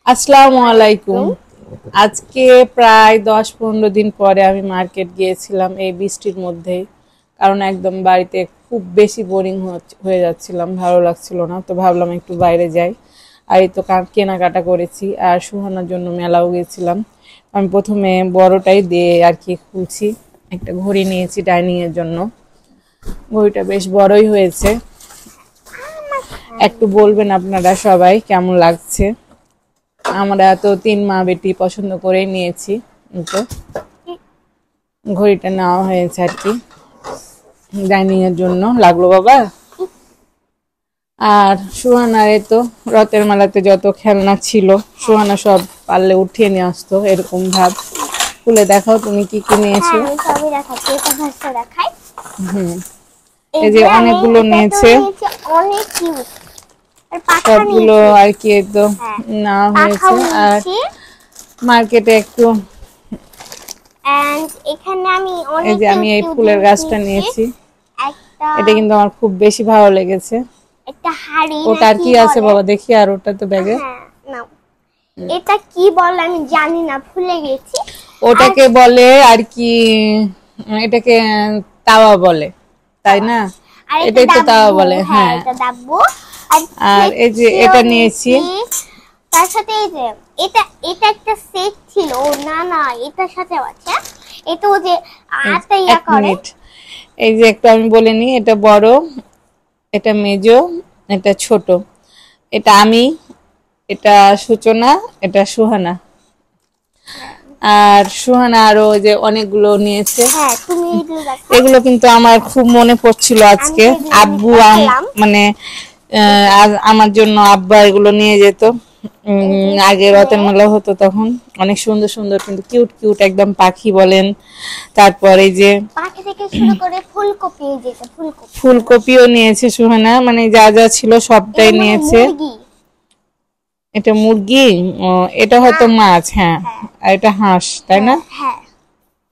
আসসালামু আলাইকুম। আজকে প্রায় 10-15 দিন পরে আমি মার্কেট গিয়েছিলাম এই বৃষ্টির মধ্যেই। কারণ একদম বাড়িতে খুব বেশি বোরিং হয়ে যাচ্ছিলাম, ভালো লাগছিল না, তো ভাবলাম একটু বাইরে যাই। আর এই তো কেনাকাটা করেছি, আর সুহানার জন্য মেলাও গিয়েছিলাম। আমি প্রথমে বড়টাই দিয়ে আর কি খুলছি। একটা ঘড়ি নিয়েছি ডাইনিং এর জন্য, ঘড়িটা বেশ বড়ই হয়েছে। একটু বলবেন আপনারা সবাই কেমন লাগছে। আমরা তো 3 মা বেটি পছন্দ করেই নিয়েছি, তো ঘড়িটা নেওয়া হয়েছে আর কি ডাইনিং এর জন্য। লাগলো বাবা। আর সুহানার তো রথের মেলাতে যত খেলনা ছিল সুহানা সব পারলে উঠিয়ে নিয়ে আসতো, এরকম ভাব। খুলে দেখাও তুমি কি কি নিয়েছো। এই যে অনেকগুলো নিয়েছে, সবগুলো আর কি তো না হয়েছে। আর মার্কেটে একটু এই যে আমি এই ফুলের গাছটা নিয়েছি, এটা কিন্তু আমার খুব বেশি ভালো লেগেছে। ওটা আর কি আছে বাবা দেখি, আর ওটা তো ব্যাগে এটা কি বলে আমি জানি না, ভুলে গেছি। ওটাকে বলে আর কি, এটাকে তাওয়া বলে, তাই না? এটাই তো তাওয়া বলে। হ্যাঁ, আর এই যে এটা নিয়েছি, তার সাথে এই যে এটা একটা সেট ছিল। না না, এটার সাথে আছে এটা ও যে আটা ইয়া করে। এই যে একটা আমি বলে নি, এটা বড়, এটা মেজো, এটা ছোট, এটা আমি, এটা সূচনা, এটা সুহানা। আর সুহানা আরো যে অনেকগুলো নিয়েছে। হ্যাঁ, তুমি এগুলো কিন্তু আমার খুব মনে পড়ছিল আজকে। আব্বু মানে আমার জন্য আব্বা এগুলো নিয়ে যেত। আগে রথের মেলা হতো তখন অনেক সুন্দর সুন্দর কিন্তু কিউট কিউট একদম পাখি বলেন, তারপরে যে পাখি থেকে শুরু করে ফুলকপিও নিয়েছে সুহানা, মানে যা যা ছিল সবটাই নিয়েছে। এটা মুরগি, এটা হয়তো মাছ। হ্যাঁ, আর এটা হাঁস, তাই না?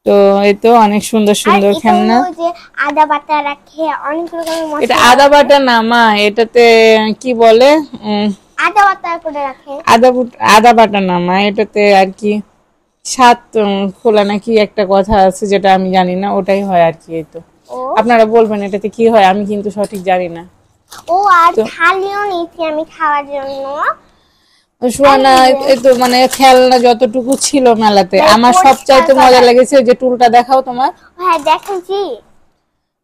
তো এই তো অনেক সুন্দর সুন্দর খেলনা। আদা বাটা রাখে অনেক রকমের মশলা। এটা আদা বাটা না মা, এটাতে কি বলে আদা বাটা করে রাখে। আদা বাটা না মা, এটাতে আর কি সাত খোলা নাকি একটা কথা আছে, যেটা আমি জানি না, ওটাই হয় আর কি। এই তো আপনারা বলবেন এটাতে কি হয়, আমি কিন্তু সঠিক জানি না। ও আর থালিও নিয়েছি আমি খাওয়ার জন্য। সুহানা এই তো মানে খেলনা যতটুকু ছিল মেলাতে, আমার সবচাইতে মজা লেগেছে যে টুলটা দেখাও তোমার। হ্যাঁ দেখাচ্ছি।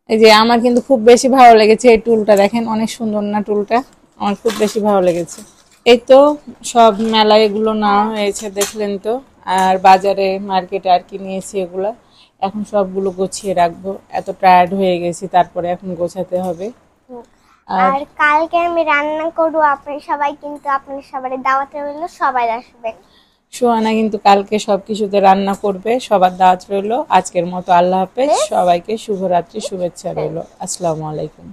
এই যে আমার কিন্তু খুব বেশি ভালো লেগেছে এই টুলটা, দেখেন অনেক সুন্দর না টুলটা, আমার খুব বেশি ভালো লেগেছে। এই তো সব মেলায় এগুলো নেওয়া হয়েছে দেখলেন তো। আর বাজারে মার্কেটে আর কি নিয়েছি এগুলা, এখন সবগুলো গুছিয়ে রাখবো। এত টায়ার্ড হয়ে গেছি, তারপরে এখন গোছাতে হবে। আর কালকে আমি রান্না করব, আপনারা সবাই কিন্তু আপনাদের সবার দাওয়াতে রইল, সবাই আসবেন। সুহানা কিন্তু কালকে সবকিছুতে রান্না করবে, সবার দাওয়াত রইল। আজকের মতো আল্লাহ হাফেজ, সবাইকে শুভরাত্রি শুভেচ্ছা রইল। আসসালামু আলাইকুম।